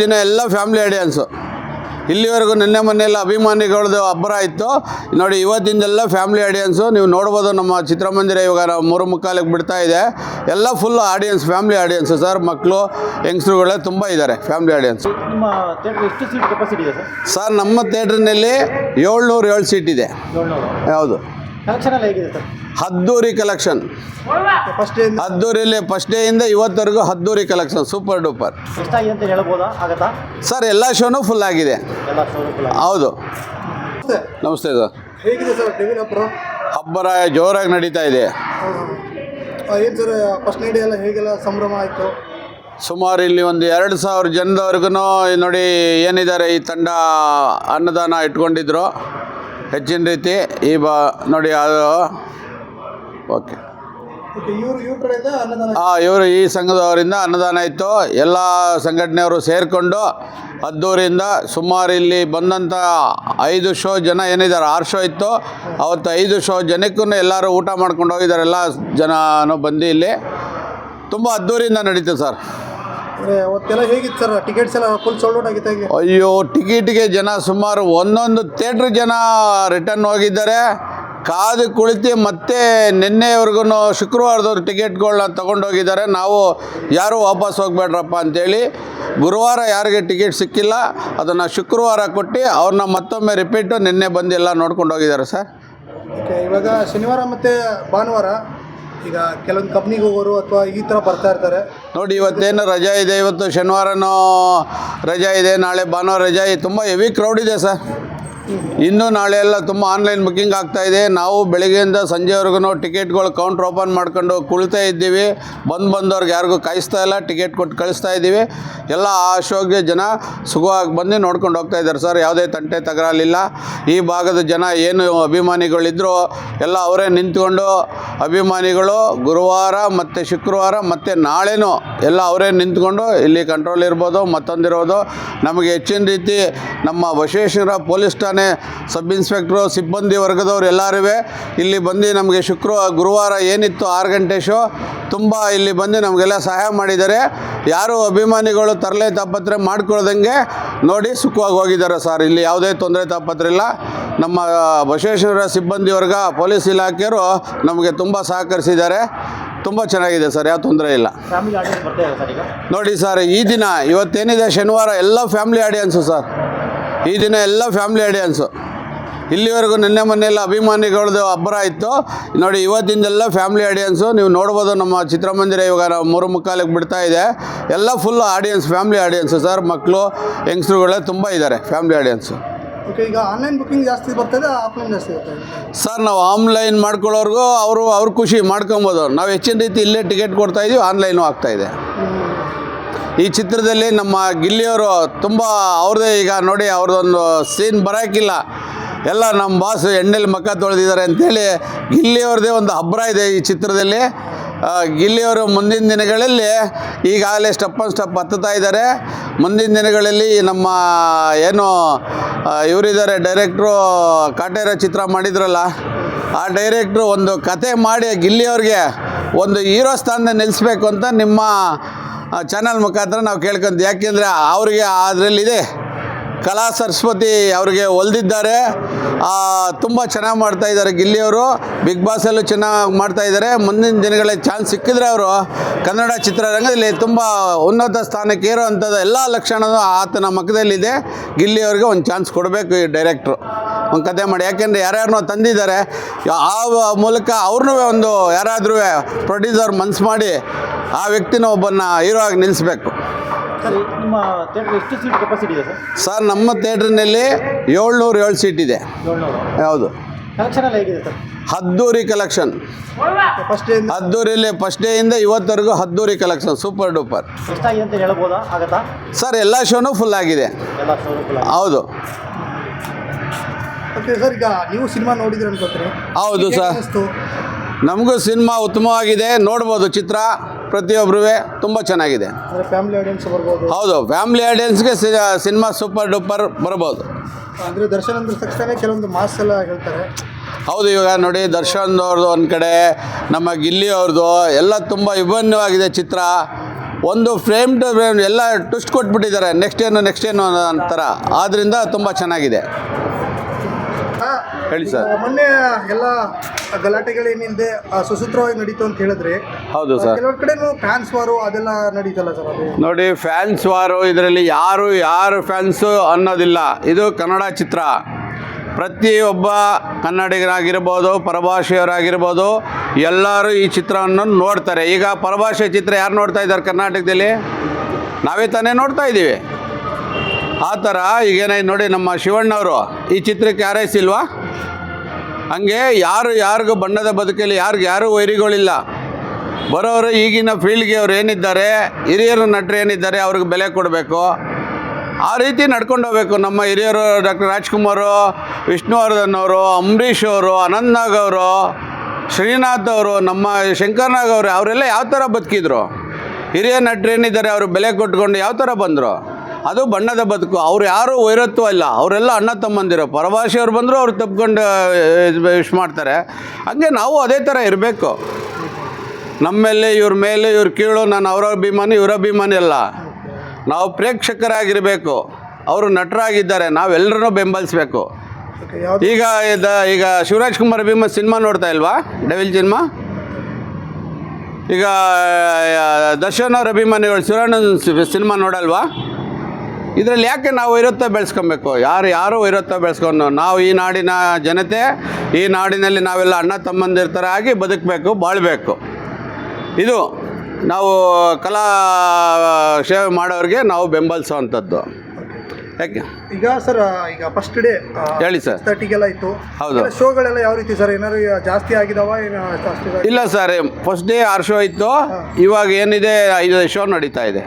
ದಿನ ಎಲ್ಲ family audience. ಇಲ್ಲಿವರೆಗೂ ನಿನ್ನೆ ಮೊನ್ನೆಲ್ಲ ಅಭಿಮಾನಿಗಳದ್ದು ಅಬ್ಬರ ಇತ್ತು ನೋಡಿ. ಇವತ್ತಿಂದೆಲ್ಲ ಫ್ಯಾಮಿಲಿ ಆಡಿಯನ್ಸು ನೀವು ನೋಡ್ಬೋದು. ನಮ್ಮ ಚಿತ್ರಮಂದಿರ ಇವಾಗ 3:45ಕ್ಕೆ ಬಿಡ್ತಾ ಇದೆ. ಎಲ್ಲ full audience, family audience sir. ಮಕ್ಕಳು ಯಂಗ್ಸ್ಟ್ರುಗಳೇ ತುಂಬ ಇದ್ದಾರೆ ಫ್ಯಾಮಿಲಿ ಆಡಿಯನ್ಸ್. ನಿಮ್ಮ ಥಿಯೇಟರ್ ಎಷ್ಟು ಸೀಟ್ ಕೆಪಾಸಿಟಿ ಇದೆ ಸರ್? ಸರ್ ನಮ್ಮ ಥಿಯೇಟ್ರ್ನಲ್ಲಿ 707 ಸೀಟ್ ಇದೆ. 700. ಯಾವುದು ಕಲೆಕ್ಷನ್ ಎಲ್ಲ ಹೇಗಿದೆ ಸರ್? ಅದ್ದೂರಿ ಕಲೆಕ್ಷನ್. ಅದ್ದೂರಿಯಲ್ಲಿ ಫಸ್ಟ್ ಡೇಯಿಂದ ಇವತ್ತವರೆಗೂ ಅದ್ದೂರಿ ಕಲೆಕ್ಷನ್, ಸೂಪರ್ ಡೂಪರ್. ಎಷ್ಟಾಗಿದೆ ಅಂತ ಹೇಳ್ಬೋದಾ? ಆಗತ್ತಾ ಸರ್ ಎಲ್ಲ ಶೋನು ಫುಲ್ ಆಗಿದೆ. ಎಲ್ಲ ಶೋರೂಮ್ ಹೌದು. ನಮಸ್ತೆ ಸರ್. ಹೇಗಿದೆ ಸರ್ ಟಿವಿನ ಪ್ರೋ? ಹಬ್ಬರ ಜೋರಾಗಿ ನಡೀತಾ ಇದೆ. ಏನು ಸರ್ ಫಸ್ಟ್ ನೈಟ್ ಎಲ್ಲ ಹೇಗೆಲ್ಲ ಸಂಭ್ರಮ ಆಯಿತು? ಸುಮಾರು ಇಲ್ಲಿ ಒಂದು 2,000 ಜನದವರೆಗೂ ನೋಡಿ ಏನಿದ್ದಾರೆ ಈ ತಂಡ ಅನ್ನದಾನ ಇಟ್ಕೊಂಡಿದ್ರು ಹೆಚ್ಚಿನ ರೀತಿ. ಈ ನೋಡಿ ಅದು ಓಕೆ. ಇವ್ರ ಕಡೆಯಿಂದ ಅನ್ನದಾನ? ಇವರು ಈ ಸಂಘದವರಿಂದ ಅನ್ನದಾನ ಇತ್ತು. ಎಲ್ಲ ಸಂಘಟನೆಯವರು ಸೇರಿಕೊಂಡು ಅದ್ದೂರಿಂದ ಸುಮಾರು ಇಲ್ಲಿ ಬಂದಂಥ 5 ಶೋ ಜನ ಏನಿದ್ದಾರೆ, 6 ಶೋ ಇತ್ತು ಅವತ್ತು. 5 ಶೋ ಜನಕ್ಕೂ ಎಲ್ಲರೂ ಊಟ ಮಾಡ್ಕೊಂಡು ಹೋಗಿದ್ದಾರೆ. ಎಲ್ಲ ಜನನೂ ಬಂದು ಇಲ್ಲಿ ತುಂಬ ಅದ್ದೂರಿಯಿಂದ ನಡೀತು ಸರ್. ಅವತ್ತೆಲ್ಲ ಹೇಗಿತ್ತು ಸರ್? ಟಿಕೆಟ್ಸ್ ಎಲ್ಲ ಫುಲ್ ಸೋಲ್ಡ್ ಔಟ್ ಆಗಿತ್ತು ಹೇಗೆ? ಅಯ್ಯೋ, ಟಿಕೆಟಿಗೆ ಜನ ಸುಮಾರು ಒಂದೊಂದು ಥಿಯೇಟ್ರ್ ಜನ ರಿಟರ್ನ್ ಹೋಗಿದ್ದಾರೆ. ಕಾದು ಕುಳಿತು ಮತ್ತೆ ನಿನ್ನೆವರೆಗೂ ಶುಕ್ರವಾರದವ್ರು ಟಿಕೆಟ್ಗಳನ್ನ ತೊಗೊಂಡೋಗಿದ್ದಾರೆ. ನಾವು ಯಾರೂ ವಾಪಸ್ ಹೋಗ್ಬೇಡ್ರಪ್ಪ ಅಂಥೇಳಿ ಗುರುವಾರ ಯಾರಿಗೆ ಟಿಕೆಟ್ ಸಿಕ್ಕಿಲ್ಲ ಅದನ್ನು ಶುಕ್ರವಾರ ಕೊಟ್ಟು ಅವ್ರನ್ನ ಮತ್ತೊಮ್ಮೆ ರಿಪೀಟು ನಿನ್ನೆ ಬಂದು ಎಲ್ಲ ನೋಡ್ಕೊಂಡು ಹೋಗಿದ್ದಾರೆ ಸರ್. ಓಕೆ, ಇವಾಗ ಶನಿವಾರ ಮತ್ತು ಭಾನುವಾರ ಈಗ ಕೆಲವೊಂದು ಕಂಪ್ನಿಗೆ ಹೋಗೋರು ಅಥವಾ ಈ ಥರ ಬರ್ತಾ ಇರ್ತಾರೆ ನೋಡಿ. ಇವತ್ತೇನು ರಜಾ ಇದೆ, ಇವತ್ತು ಶನಿವಾರನೂ ರಜಾ ಇದೆ, ನಾಳೆ ಭಾನುವಾರ ರಜಾ ಇದೆ. ತುಂಬ ಹೆವಿ ಕ್ರೌಡ್ ಇದೆ ಸರ್. ಇನ್ನೂ ನಾಳೆ ಎಲ್ಲ ತುಂಬ ಆನ್ಲೈನ್ ಬುಕ್ಕಿಂಗ್ ಆಗ್ತಾಯಿದೆ. ನಾವು ಬೆಳಗ್ಗೆಯಿಂದ ಸಂಜೆವರೆಗೂ ಟಿಕೆಟ್ಗಳು ಕೌಂಟ್ರ್ ಓಪನ್ ಮಾಡ್ಕೊಂಡು ಕುಳಿತಾ ಇದ್ದೀವಿ. ಬಂದವ್ರಿಗೆ ಯಾರಿಗೂ ಕಾಯಿಸ್ತಾ ಇಲ್ಲ, ಟಿಕೆಟ್ ಕೊಟ್ಟು ಕಳಿಸ್ತಾ ಇದ್ದೀವಿ. ಎಲ್ಲ ಆ ಶೋಗೆ ಜನ ಸುಖವಾಗಿ ಬಂದು ನೋಡ್ಕೊಂಡು ಹೋಗ್ತಾ ಇದ್ದಾರೆ ಸರ್. ಯಾವುದೇ ತಂಟೆ ತಗರಾಲಿಲ್ಲ. ಈ ಭಾಗದ ಜನ ಏನು ಅಭಿಮಾನಿಗಳಿದ್ದರೂ ಎಲ್ಲ ಅವರೇ ನಿಂತ್ಕೊಂಡು ಅಭಿಮಾನಿಗಳು ಗುರುವಾರ ಮತ್ತು ಶುಕ್ರವಾರ ಮತ್ತು ನಾಳೆನೂ ಎಲ್ಲ ಅವರೇ ನಿಂತ್ಕೊಂಡು ಇಲ್ಲಿ ಕಂಟ್ರೋಲ್ ಇರ್ಬೋದು, ಮತ್ತೊಂದಿರೋದು. ನಮಗೆ ಹೆಚ್ಚಿನ ರೀತಿ ನಮ್ಮ ಬಸವೇಶ್ವರ ಪೊಲೀಸ್ ಠಾಣೆ ಸಬ್ ಇನ್ಸ್ಪೆಕ್ಟ್ರು, ಸಿಬ್ಬಂದಿ ವರ್ಗದವ್ರು ಎಲ್ಲರೂ ಇಲ್ಲಿ ಬಂದು ನಮಗೆ ಗುರುವಾರ ಏನಿತ್ತು 6 ಗಂಟೆ ಶೋ ತುಂಬ ಇಲ್ಲಿ ಬಂದು ನಮಗೆಲ್ಲ ಸಹಾಯ ಮಾಡಿದ್ದಾರೆ. ಯಾರು ಅಭಿಮಾನಿಗಳು ತರಲೆ ತಾಪತ್ರೆ ಮಾಡ್ಕೊಳ್ದಂಗೆ ನೋಡಿ ಸುಖವಾಗಿ ಹೋಗಿದ್ದಾರೆ ಸರ್. ಇಲ್ಲಿ ಯಾವುದೇ ತೊಂದರೆ ತಾಪತ್ರೆ ಇಲ್ಲ. ನಮ್ಮ ಬಸವೇಶ್ವರ ಸಿಬ್ಬಂದಿ ವರ್ಗ, ಪೊಲೀಸ್ ಇಲಾಖೆಯವರು ನಮಗೆ ತುಂಬ ಸಹಕರಿಸಿದ್ದಾರೆ. ತುಂಬ ಚೆನ್ನಾಗಿದೆ ಸರ್, ಯಾವ ತೊಂದರೆ ಇಲ್ಲ. ಫ್ಯಾಮಿಲಿ ಆಡಿಯನ್ಸ್ ಬರ್ತಾ ಇದೆ ಸರ್ ಈಗ? ನೋಡಿ ಸರ್, ಈ ದಿನ ಇವತ್ತೇನಿದೆ ಶನಿವಾರ ಎಲ್ಲ ಫ್ಯಾಮಿಲಿ ಆಡಿಯನ್ಸು ಸರ್. ಈ ದಿನ ಎಲ್ಲ ಫ್ಯಾಮಿಲಿ ಆಡಿಯನ್ಸು. ಇಲ್ಲಿವರೆಗೂ ನಿನ್ನೆ ಮೊನ್ನೆಲ್ಲ ಅಭಿಮಾನಿಗಳದ್ದು ಅಬ್ಬರ ಇತ್ತು ನೋಡಿ. ಇವತ್ತಿಂದೆಲ್ಲ ಫ್ಯಾಮಿಲಿ ಆಡಿಯನ್ಸು ನೀವು ನೋಡ್ಬೋದು. ನಮ್ಮ ಚಿತ್ರಮಂದಿರ ಇವಾಗ 3:45ಕ್ಕೆ ಬಿಡ್ತಾ ಇದೆ. ಎಲ್ಲ full audience, family audience sir. ಮಕ್ಕಳು ಯಂಗ್ಸ್ಟ್ರುಗಳೇ ತುಂಬ ಇದ್ದಾರೆ ಫ್ಯಾಮಿಲಿ ಆಡಿಯನ್ಸು. ಓಕೆ, ಈಗ ಆನ್ಲೈನ್ ಬುಕ್ಕಿಂಗ್ ಜಾಸ್ತಿ ಬರ್ತದೆ, ಆಫ್ಲೈನ್ ಜಾಸ್ತಿ ಬರ್ತದೆ ಸರ್? ನಾವು ಆನ್ಲೈನ್ ಮಾಡ್ಕೊಳ್ಳೋರ್ಗೂ ಅವ್ರ ಖುಷಿ ಮಾಡ್ಕೊಬೋದು. ನಾವು ಹೆಚ್ಚಿನ ರೀತಿ ಇಲ್ಲೇ ಟಿಕೆಟ್ ಕೊಡ್ತಾಯಿದ್ದೀವಿ, ಆನ್ಲೈನು ಆಗ್ತಾಯಿದೆ. ಈ ಚಿತ್ರದಲ್ಲಿ ನಮ್ಮ ಗಿಲ್ಲಿಯವರು ತುಂಬ ಅವ್ರದ್ದೇ ಈಗ ನೋಡಿ, ಅವ್ರದ್ದೊಂದು ಸೀನ್ ಬರೋಕ್ಕಿಲ್ಲ. ಎಲ್ಲ ನಮ್ಮ ಬಾಸು ಎಣ್ಣೆಲಿ ಮಕ್ಕ ತೊಳೆದಿದ್ದಾರೆ ಅಂಥೇಳಿ ಗಿಲ್ಲಿಯವ್ರದ್ದೇ ಒಂದು ಅಬ್ಬರ ಇದೆ ಈ ಚಿತ್ರದಲ್ಲಿ. ಗಿಲ್ಲಿಯವರು ಮುಂದಿನ ದಿನಗಳಲ್ಲಿ ಈಗಾಗಲೇ ಸ್ಟೆಪ್ ಹತ್ತುತ್ತಾ ಇದ್ದಾರೆ. ಮುಂದಿನ ದಿನಗಳಲ್ಲಿ ನಮ್ಮ ಏನು ಇವರಿದ್ದಾರೆ ಡೈರೆಕ್ಟ್ರು, ಕಾಟೇರ ಚಿತ್ರ ಮಾಡಿದ್ರಲ್ಲ, ಆ ಡೈರೆಕ್ಟ್ರು ಒಂದು ಕತೆ ಮಾಡಿ ಗಿಲ್ಲಿಯವ್ರಿಗೆ ಒಂದು ಹೀರೋ ಸ್ಥಾನದಲ್ಲಿ ನಿಲ್ಲಿಸ್ಬೇಕು ಅಂತ ನಿಮ್ಮ ಚಾನಲ್ ಮುಖಾಂತರ ನಾವು ಕೇಳ್ಕೊಂತೀವಿ. ಯಾಕೆಂದರೆ ಅವರಿಗೆ ಅದರಲ್ಲಿದೆ ಕಲಾ ಸರಸ್ವತಿ, ಅವ್ರಿಗೆ ಒಲ್ದಿದ್ದಾರೆ. ತುಂಬ ಚೆನ್ನಾಗಿ ಮಾಡ್ತಾಯಿದ್ದಾರೆ ಗಿಲ್ಲಿಯವರು. ಬಿಗ್ ಬಾಸಲ್ಲೂ ಚೆನ್ನಾಗಿ ಮಾಡ್ತಾಯಿದ್ದಾರೆ. ಮುಂದಿನ ದಿನಗಳಲ್ಲಿ ಚಾನ್ಸ್ ಸಿಕ್ಕಿದ್ರೆ ಅವರು ಕನ್ನಡ ಚಿತ್ರರಂಗದಲ್ಲಿ ತುಂಬ ಉನ್ನತ ಸ್ಥಾನಕ್ಕೆ ಏರುವಂಥದ್ದು ಎಲ್ಲ ಲಕ್ಷಣವೂ ಆತನ ಮುಖದಲ್ಲಿದೆ. ಗಿಲ್ಲಿಯವ್ರಿಗೆ ಒಂದು ಚಾನ್ಸ್ ಕೊಡಬೇಕು ಈ ಡೈರೆಕ್ಟ್ರು, ಒಂದು ಕತೆ ಮಾಡಿ. ಯಾಕೆಂದರೆ ಯಾರ್ಯಾರನ್ನೋ ತಂದಿದ್ದಾರೆ, ಆ ಮೂಲಕ ಅವ್ರನ್ನೂ ಒಂದು ಯಾರಾದರೂ ಪ್ರೊಡ್ಯೂಸರ್ ಮನ್ಸು ಮಾಡಿ ಆ ವ್ಯಕ್ತಿನ ಒಬ್ಬನ ಹೀರೋ ಆಗಿ ನಿಲ್ಲಿಸ್ಬೇಕು. ಸರ್, ನಿಮ್ಮ ಥಿಯೇಟರ್ ಎಷ್ಟು ಸೀಟ್ ಕೆಪಾಸಿಟಿ ಇದೆ ಸರ್? ಸರ್ ನಮ್ಮ ಥಿಯೇಟ್ರ್ನಲ್ಲಿ 707 ಸೀಟ್ ಇದೆ. 700. ಯಾವುದು ಕಲೆಕ್ಷನ್ ಎಲ್ಲ ಹೇಗಿದೆ ಸರ್? ಅದ್ದೂರಿ ಕಲೆಕ್ಷನ್. ಅದ್ದೂರಿಯಲ್ಲಿ ಫಸ್ಟ್ ಡೇಯಿಂದ ಇವತ್ತವರೆಗೂ ಅದ್ದೂರಿ ಕಲೆಕ್ಷನ್, ಸೂಪರ್ ಡೂಪರ್. ಎಷ್ಟಾಗಿದೆ ಅಂತ ಹೇಳ್ಬೋದಾ? ಆಗತ್ತಾ? ಸರ್ ಎಲ್ಲ ಶೋನು ಫುಲ್ ಆಗಿದೆ. ಎಲ್ಲ ಶೋರೂಮ್? ಹೌದು. ಓಕೆ ಸರ್, ಈಗ ನೀವು ಸಿನಿಮಾ ನೋಡಿದ್ರೆ ಅನ್ಕೋತೀರಿ? ಹೌದು ಸರ್, ನಮಗೂ ಸಿನಿಮಾ ಉತ್ತಮವಾಗಿದೆ. ನೋಡ್ಬೋದು ಚಿತ್ರ ಪ್ರತಿಯೊಬ್ಬರೂ ತುಂಬ ಚೆನ್ನಾಗಿದೆ. ಫ್ಯಾಮಿಲಿ ಆಡಿಯನ್ಸ್ ಬರ್ಬೋದು? ಹೌದು, ಫ್ಯಾಮಿಲಿ ಆಡಿಯನ್ಸ್ಗೆ ಸಿನಿಮಾ ಸೂಪರ್ ಡೂಪರ್ ಬರ್ಬೋದು. ಅಂದರೆ ದರ್ಶನ್ ಅಂದ್ರ ತಕ್ಷಣ ಕೆಲವೊಂದು ಮಾಸ್ ಎಲ್ಲ ಹೇಳ್ತಾರೆ. ಹೌದು, ಇವಾಗ ನೋಡಿ ದರ್ಶನ್ ಅವ್ರದ್ದು ಒಂದು ಕಡೆ, ನಮ್ಮ ಗಿಲ್ಲಿ ಅವ್ರದ್ದು ಎಲ್ಲ ತುಂಬ ವಿಭಿನ್ನವಾಗಿದೆ ಚಿತ್ರ. ಒಂದು ಫ್ರೇಮ್ ಟು ಫ್ರೇಮ್ ಎಲ್ಲ ಟ್ವಿಸ್ಟ್ ಕೊಟ್ಬಿಟ್ಟಿದ್ದಾರೆ, ನೆಕ್ಸ್ಟ್ ಏನು ಅಂತಾರ. ಆದ್ದರಿಂದ ತುಂಬ ಚೆನ್ನಾಗಿದೆ. ಹೇಳಿ ಸರ್. ಮೊನ್ನೆ ಎಲ್ಲ ಗಲಾಟೆಗಳೇನಿಲ್ಲದೆ ಸುಸೂತ್ರವಾಗಿ ನಡೀತು ಅಂತ ಹೇಳಿದ್ರೆ, ಹೌದು ಸರ್. ಕೆಲವು ಕಡೆನೂ ಫ್ಯಾನ್ಸ್ ವಾರು ಅದೆಲ್ಲ ನಡೀತಲ್ಲ ಸರ್? ಅದು ನೋಡಿ, ಫ್ಯಾನ್ಸ್ ವಾರು ಇದರಲ್ಲಿ ಯಾರು ಫ್ಯಾನ್ಸು ಅನ್ನೋದಿಲ್ಲ. ಇದು ಕನ್ನಡ ಚಿತ್ರ. ಪ್ರತಿಯೊಬ್ಬ ಕನ್ನಡಿಗರಾಗಿರ್ಬೋದು, ಪರಭಾಷೆಯವರಾಗಿರ್ಬೋದು, ಎಲ್ಲರೂ ಈ ಚಿತ್ರವನ್ನು ನೋಡ್ತಾರೆ. ಈಗ ಪರಭಾಷೆ ಚಿತ್ರ ಯಾರು ನೋಡ್ತಾ ಇದ್ದಾರೆ ಕರ್ನಾಟಕದಲ್ಲಿ? ನಾವೇ ತಾನೇ ನೋಡ್ತಾ ಇದ್ದೀವಿ. ಆ ಥರ ಈಗೇನಾಯ್ತು ನೋಡಿ, ನಮ್ಮ ಶಿವಣ್ಣವರು ಈ ಚಿತ್ರಕ್ಕೆ ಹಾರೈಸಿಲ್ವಾ? ಹಂಗೆ ಯಾರಿಗೂ ಬಣ್ಣದ ಬದುಕಲ್ಲಿ ಯಾರು ವೈರಿಗಳಿಲ್ಲ. ಬರೋರು ಈಗಿನ ಫೀಲ್ಡ್ಗೆ ಅವ್ರು ಏನಿದ್ದಾರೆ, ಹಿರಿಯರು ನಟರು ಏನಿದ್ದಾರೆ, ಅವ್ರಿಗೆ ಬೆಲೆ ಕೊಡಬೇಕು. ಆ ರೀತಿ ನಡ್ಕೊಂಡು ಹೋಗ್ಬೇಕು. ನಮ್ಮ ಹಿರಿಯರು ಡಾಕ್ಟರ್ ರಾಜ್ಕುಮಾರು, ವಿಷ್ಣುವರ್ಧನ್ ಅವರು, ಅಂಬರೀಷ್ ಅವರು, ಅನಂತ್ ನಾಗ್ ಅವರು, ಶ್ರೀನಾಥ್ ಅವರು, ನಮ್ಮ ಶಂಕರ್ ನಾಗ್ ಅವರು, ಅವರೆಲ್ಲ ಯಾವ ಥರ ಬದುಕಿದ್ರು? ಹಿರಿಯ ನಟರು ಏನಿದ್ದಾರೆ ಅವರು ಬೆಲೆ ಕೊಟ್ಕೊಂಡು ಯಾವ ಥರ ಬಂದರು? ಅದು ಬಣ್ಣದ ಬದುಕು. ಅವ್ರು ಯಾರೂ ವೈರತ್ವ ಇಲ್ಲ, ಅವರೆಲ್ಲ ಅಣ್ಣ ತಮ್ಮಂದಿರು. ಪರಭಾಷೆಯವ್ರು ಬಂದರು ಅವ್ರು ತಪ್ಕೊಂಡು ವಿಶ್ ಮಾಡ್ತಾರೆ. ಹಂಗೆ ನಾವು ಅದೇ ಥರ ಇರಬೇಕು. ನಮ್ಮೇಲೆ ಇವ್ರ ಮೇಲೆ ಇವ್ರ ಕೀಳು, ನಾನು ಅವರ ಅಭಿಮಾನಿ ಇವರ ಅಭಿಮಾನಿ ಅಲ್ಲ. ನಾವು ಪ್ರೇಕ್ಷಕರಾಗಿರಬೇಕು. ಅವರು ನಟರಾಗಿದ್ದಾರೆ, ನಾವೆಲ್ಲರೂ ಬೆಂಬಲಿಸಬೇಕು. ಈಗ ಶಿವರಾಜ್ ಕುಮಾರ್ ಅಭಿಮಾನಿ ಸಿನಿಮಾ ನೋಡ್ತಾ ಇಲ್ವಾ? Devil cinema. ಈಗ ದರ್ಶನ್ ಅವ್ರ ಅಭಿಮಾನಿಗಳು ಶಿವಣ್ಣನ ಸಿನಿಮಾ ನೋಡಲ್ವಾ? ಇದರಲ್ಲಿ ಯಾಕೆ ನಾವು ವೈರತ್ವ ಬೆಳೆಸ್ಕೊಬೇಕು? ಯಾರು ವೈರತ್ವ ಬೆಳೆಸ್ಕೊಂಡು, ನಾವು ಈ ನಾಡಿನ ಜನತೆ, ಈ ನಾಡಿನಲ್ಲಿ ನಾವೆಲ್ಲ ಅಣ್ಣ ತಮ್ಮಂದಿರ ಥರ ಆಗಿ ಬದುಕಬೇಕು, ಬಾಳಬೇಕು. ಇದು ನಾವು ಕಲಾ ಸೇವೆ ಮಾಡೋರಿಗೆ ನಾವು ಬೆಂಬಲಿಸೋವಂಥದ್ದು. ಯಾಕೆ ಈಗ ಸರ್, ಈಗ ಫಸ್ಟ್ ಡೇ ಹೇಳಿ ಸರ್. 30ಗೆಲ್ಲ ಇತ್ತು. ಹೌದು. ಶೋಗಳೆಲ್ಲ ಯಾವ ರೀತಿ ಸರ್? ಏನಾದ್ರು ಜಾಸ್ತಿ ಆಗಿದಾವ? ಇಲ್ಲ ಸರ್, ಫಸ್ಟ್ ಡೇ 6 ಶೋ ಇತ್ತು. ಇವಾಗ ಏನಿದೆ 5 ಶೋ ನಡೀತಾ ಇದೆ.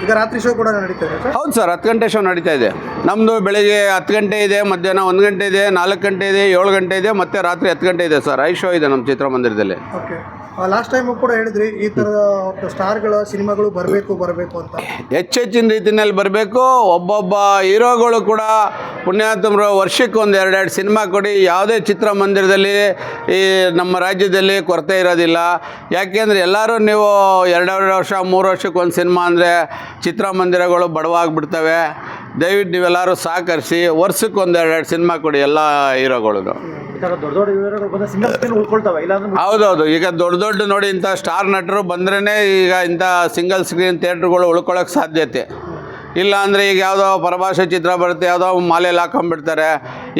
ಈಗ ರಾತ್ರಿ ಶೋ ಕೂಡ ನಡೀತಾ ಇದೆ ಸರ್? ಹೌದು ಸರ್, 10 ಗಂಟೆ ಶೋ ನಡೀತಾ ಇದೆ. ನಮ್ಮದು ಬೆಳಗ್ಗೆ 10 ಗಂಟೆ ಇದೆ, ಮಧ್ಯಾಹ್ನ 1 ಗಂಟೆ ಇದೆ, 4 ಗಂಟೆ ಇದೆ, 7 ಗಂಟೆ ಇದೆ, ಮತ್ತು ರಾತ್ರಿ 10 ಗಂಟೆ ಇದೆ ಸರ್. 5 ಶೋ ಇದೆ ನಮ್ಮ ಚಿತ್ರಮಂದಿರದಲ್ಲಿ. ಓಕೆ. ಲಾಸ್ಟ್ ಟೈಮು ಕೂಡ ಹೇಳಿದ್ರಿ ಈ ಥರದ ಸ್ಟಾರ್ಗಳ ಸಿನಿಮಾಗಳು ಬರಬೇಕು ಅಂತ. ಹೆಚ್ಚಿನ ರೀತಿಯಲ್ಲಿ ಬರಬೇಕು. ಒಬ್ಬೊಬ್ಬ ಹೀರೋಗಳು ಕೂಡ ಪುಣ್ಯಾತ್ಮರು ವರ್ಷಕ್ಕೆ 1-2 ಸಿನಿಮಾ ಕೊಡಿ. ಯಾವುದೇ ಚಿತ್ರಮಂದಿರದಲ್ಲಿ ಈ ನಮ್ಮ ರಾಜ್ಯದಲ್ಲಿ ಕೊರತೆ ಇರೋದಿಲ್ಲ. ಯಾಕೆಂದರೆ ಎಲ್ಲರೂ ನೀವು 2 ವರ್ಷ 3 ವರ್ಷಕ್ಕೆ ಒಂದು ಸಿನಿಮಾ ಅಂದರೆ ಚಿತ್ರಮಂದಿರಗಳು ಬಡವಾಗಿಬಿಡ್ತವೆ. ದಯವಿಟ್ಟು ನೀವೆಲ್ಲರೂ ಸಹಕರಿಸಿ ವರ್ಷಕ್ಕೆ 1-2 ಸಿನಿಮಾ ಕೊಡಿ ಎಲ್ಲ ಹೀರೋಗಳು. ಹೌದೌದು. ಈಗ ದೊಡ್ಡ ನೋಡಿ, ಇಂಥ ಸ್ಟಾರ್ ನಟರು ಬಂದ್ರೇ ಈಗ ಇಂಥ ಸಿಂಗಲ್ ಸ್ಕ್ರೀನ್ ಥಿಯೇಟ್ರುಗಳು ಉಳ್ಕೊಳ್ಳೋಕೆ ಸಾಧ್ಯತೆ ಇಲ್ಲ. ಅಂದರೆ ಈಗ ಯಾವುದೋ ಪರಭಾಷೆ ಚಿತ್ರ ಬರುತ್ತೆ, ಯಾವುದೋ ಮಾಲೆಯಲ್ಲಿ ಹಾಕೊಂಡ್ಬಿಡ್ತಾರೆ.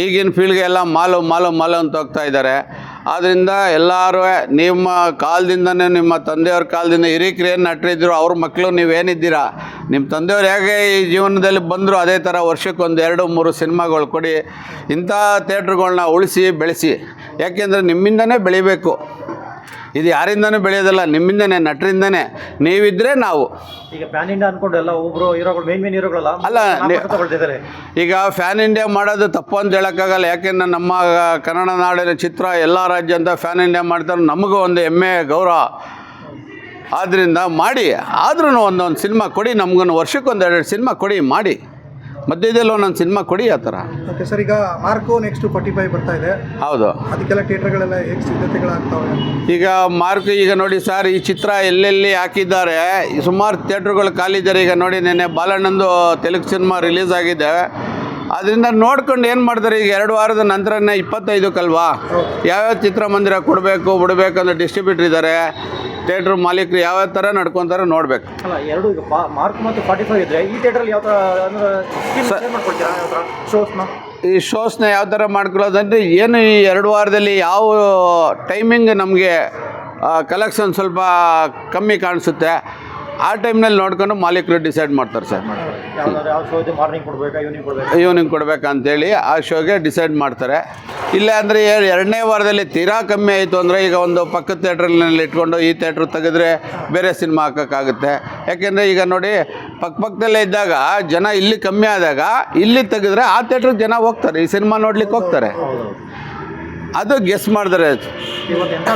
ಈಗಿನ ಫೀಲ್ಡ್ಗೆ ಎಲ್ಲ ಮಾಲು ಅಂತ ಹೋಗ್ತಾ ಇದ್ದಾರೆ. ಆದ್ದರಿಂದ ಎಲ್ಲರೂ ನಿಮ್ಮ ಕಾಲದಿಂದನೇ, ನಿಮ್ಮ ತಂದೆಯವ್ರ ಕಾಲದಿಂದ ಹಿರಿಕರೇನು ನಟರಿದ್ರು, ಅವ್ರ ಮಕ್ಕಳು ನೀವೇನಿದ್ದೀರಾ, ನಿಮ್ಮ ತಂದೆಯವ್ರು ಹೇಗೆ ಈ ಜೀವನದಲ್ಲಿ ಬಂದರು ಅದೇ ಥರ ವರ್ಷಕ್ಕೆ 1-2-3 ಸಿನಿಮಾಗಳು ಕೊಡಿ. ಇಂಥ ಥಿಯೇಟ್ರುಗಳ್ನ ಉಳಿಸಿ ಬೆಳೆಸಿ. ಯಾಕೆಂದರೆ ನಿಮ್ಮಿಂದನೇ ಬೆಳಿಬೇಕು. ಇದು ಯಾರಿಂದನೂ ಬೆಳೆಯೋದಲ್ಲ, ನಿಮ್ಮಿಂದನೇ, ನಟರಿಂದನೇ. ನೀವಿದ್ದರೆ ನಾವು. ಈಗ ಪ್ಯಾನ್ ಇಂಡಿಯಾ ಅಂದ್ಕೊಂಡು ಎಲ್ಲ ಒಬ್ಬರು ಹೀರೋಗಳು ಮೇನ್ ಹೀರೋಗಳಲ್ಲ ಅಲ್ಲ. ಈಗ ಫ್ಯಾನ್ ಇಂಡಿಯಾ ಮಾಡೋದು ತಪ್ಪು ಅಂತ ಹೇಳೋಕ್ಕಾಗಲ್ಲ. ಯಾಕೆಂದ್ರೆ ನಮ್ಮ ಕನ್ನಡ ನಾಡಿನ ಚಿತ್ರ ಎಲ್ಲ ರಾಜ್ಯ ಅಂತ ಫ್ಯಾನ್ ಇಂಡಿಯಾ ಮಾಡ್ತಾರೆ. ನಮಗೂ ಒಂದು ಹೆಮ್ಮೆ, ಗೌರವ. ಆದ್ದರಿಂದ ಮಾಡಿ. ಆದ್ರೂ ಒಂದೊಂದು ಸಿನಿಮಾ ಕೊಡಿ, ನಮಗೂ ವರ್ಷಕ್ಕೆ 1-2 ಸಿನಿಮಾ ಕೊಡಿ, ಮಾಡಿ. ಮಧ್ಯದಲ್ಲಿ ಒಂದೊಂದು ಸಿನಿಮಾ ಕೊಡಿ ಆ ಥರ. Okay sir. ಈಗ ಮಾರ್ಕೋ ನೆಕ್ಸ್ಟ್ 45 ಬರ್ತಾ ಇದೆ. ಹೌದು. ಅದಕ್ಕೆಲ್ಲ ಥಿಯೇಟ್ರ್ಗಳೆಲ್ಲ ಹೇಗೆ ಸಿದ್ಧತೆಗಳಾಗ್ತವೆ? ಈಗ ಮಾರ್ಕೋ ಈಗ ನೋಡಿ ಸರ್, ಈ ಚಿತ್ರ ಎಲ್ಲೆಲ್ಲಿ ಹಾಕಿದ್ದಾರೆ, ಸುಮಾರು ಥಿಯೇಟ್ರುಗಳು ಖಾಲಿದ್ದಾರೆ. ಈಗ ನೋಡಿ, ನೆನ್ನೆ ಬಾಲಣ್ಣಂದು ತೆಲುಗು ಸಿನಿಮಾ ರಿಲೀಸ್ ಆಗಿದೆ. ಅದರಿಂದ ನೋಡ್ಕೊಂಡು ಏನು ಮಾಡ್ತಾರೆ, ಈಗ 2 ವಾರದ ನಂತರನೇ 25ಕ್ಕಲ್ವಾ ಯಾವ್ಯಾವ ಚಿತ್ರಮಂದಿರ ಕೊಡಬೇಕು ಬಿಡಬೇಕು ಅಂತ ಡಿಸ್ಟ್ರಿಬ್ಯೂಟರ್ ಇದ್ದಾರೆ. ಥಿಯೇಟ್ರ್ ಮಾಲೀಕರು ಯಾವ ಥರ ನಡ್ಕೊತಾರೆ ನೋಡಬೇಕು. ಅಲ್ಲ, ಎರಡು ಈಗ ಮಾರ್ಕ್ ಮತ್ತು 45 ಇದ್ದರೆ ಈ ಥಿಯೇಟ್ರಲ್ಲಿ ಯಾವ ಥರ ಶೋಸ್ನ ಈ ಶೋಸ್ನ ಯಾವ ಥರ ಮಾಡ್ಕೊಳ್ಳೋದಂದರೆ ಏನು, ಈ 2 ವಾರದಲ್ಲಿ ಯಾವ ಟೈಮಿಂಗ್ ನಮಗೆ ಕಲೆಕ್ಷನ್ ಸ್ವಲ್ಪ ಕಮ್ಮಿ ಕಾಣಿಸುತ್ತೆ, ಆ ಟೈಮ್ನಲ್ಲಿ ನೋಡ್ಕೊಂಡು ಮಾಲೀಕರು ಡಿಸೈಡ್ ಮಾಡ್ತಾರೆ ಸರ್. ಈವ್ನಿಂಗ್ ಕೊಡಬೇಕಂತೇಳಿ ಆ ಶೋಗೆ ಡಿಸೈಡ್ ಮಾಡ್ತಾರೆ. ಇಲ್ಲ ಅಂದರೆ 2ನೇ ವಾರದಲ್ಲಿ ತೀರಾ ಕಮ್ಮಿ ಆಯಿತು ಅಂದರೆ, ಈಗ ಒಂದು ಪಕ್ಕದ ಥಿಯೇಟ್ರಲ್ಲಿ ಇಟ್ಕೊಂಡು ಈ ಥಿಯೇಟ್ರ್ ತೆಗೆದ್ರೆ ಬೇರೆ ಸಿನಿಮಾ ಹಾಕೋಕ್ಕಾಗುತ್ತೆ. ಯಾಕೆಂದರೆ ಈಗ ನೋಡಿ, ಪಕ್ಕದಲ್ಲೇ ಇದ್ದಾಗ ಜನ ಇಲ್ಲಿ ಕಮ್ಮಿ ಆದಾಗ ಇಲ್ಲಿ ತೆಗೆದ್ರೆ ಆ ಥಿಯೇಟ್ರಿಗೆ ಜನ ಹೋಗ್ತಾರೆ, ಈ ಸಿನಿಮಾ ನೋಡ್ಲಿಕ್ಕೆ ಹೋಗ್ತಾರೆ. ಅದು ಗೆಸ್ ಮಾಡಿದ್ರೆ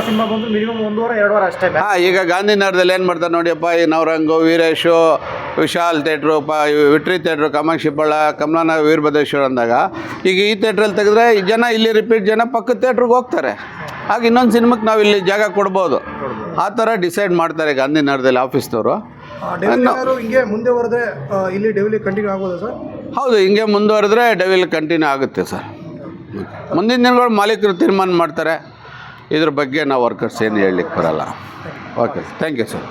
ಸಿನಿಮಾ ಬಂದು ಮಿನಿಮಮ್ 1 ವಾರ 2 ವಾರ ಅಷ್ಟೇ. ಈಗ ಗಾಂಧಿನಗರದಲ್ಲಿ ಏನು ಮಾಡ್ತಾರೆ ನೋಡಿಯಪ್ಪ, ಈ ನವರಂಗು, ವೀರೇಶು, ವಿಶಾಲ್ ಥಿಯೇಟ್ರು, ವಿಟ್ರಿ ಥಿಯೇಟ್ರು, ಕಾಮಾಕ್ಷಿಪಾಳ, ಕಮಲಾನಗರ, ವೀರಭದ್ರೇಶ್ವರ ಅಂದಾಗ ಈಗ ಈ ಥಿಯೇಟ್ರಲ್ಲಿ ತೆಗೆದ್ರೆ ಜನ ಇಲ್ಲಿ ರಿಪೀಟ್ ಜನ ಪಕ್ಕದ ಥಿಯೇಟ್ರಿಗೆ ಹೋಗ್ತಾರೆ. ಆಗ ಇನ್ನೊಂದು ಸಿನಿಮಾಕ್ಕೆ ನಾವು ಇಲ್ಲಿ ಜಾಗ ಕೊಡ್ಬೋದು. ಆ ಥರ ಡಿಸೈಡ್ ಮಾಡ್ತಾರೆ ಗಾಂಧಿನಗರದಲ್ಲಿ ಆಫೀಸ್ನವರು. ಡೈಲಿ ಏನಾದ್ರು ಹಿಂಗೆ ಮುಂದೆ ಬರೆದ್ರೆ ಇಲ್ಲಿ ಡೈಲಿ ಕಂಟಿನ್ಯೂ ಆಗ್ಬೋದಾ ಸರ್? ಹೌದು, ಹಿಂಗೆ ಮುಂದುವರೆದ್ರೆ ಡೆವಿಲ್ ಕಂಟಿನ್ಯೂ ಆಗುತ್ತೆ ಸರ್. ಮುಂದಿನ ದಿನಗಳು ಮಾಲೀಕರು ತೀರ್ಮಾನ ಮಾಡ್ತಾರೆ. ಇದ್ರ ಬಗ್ಗೆ ನಾವು ವರ್ಕರ್ಸ್ ಏನು ಹೇಳಲಿಕ್ಕೆ ಬರಲ್ಲ. Okay, thank you sir.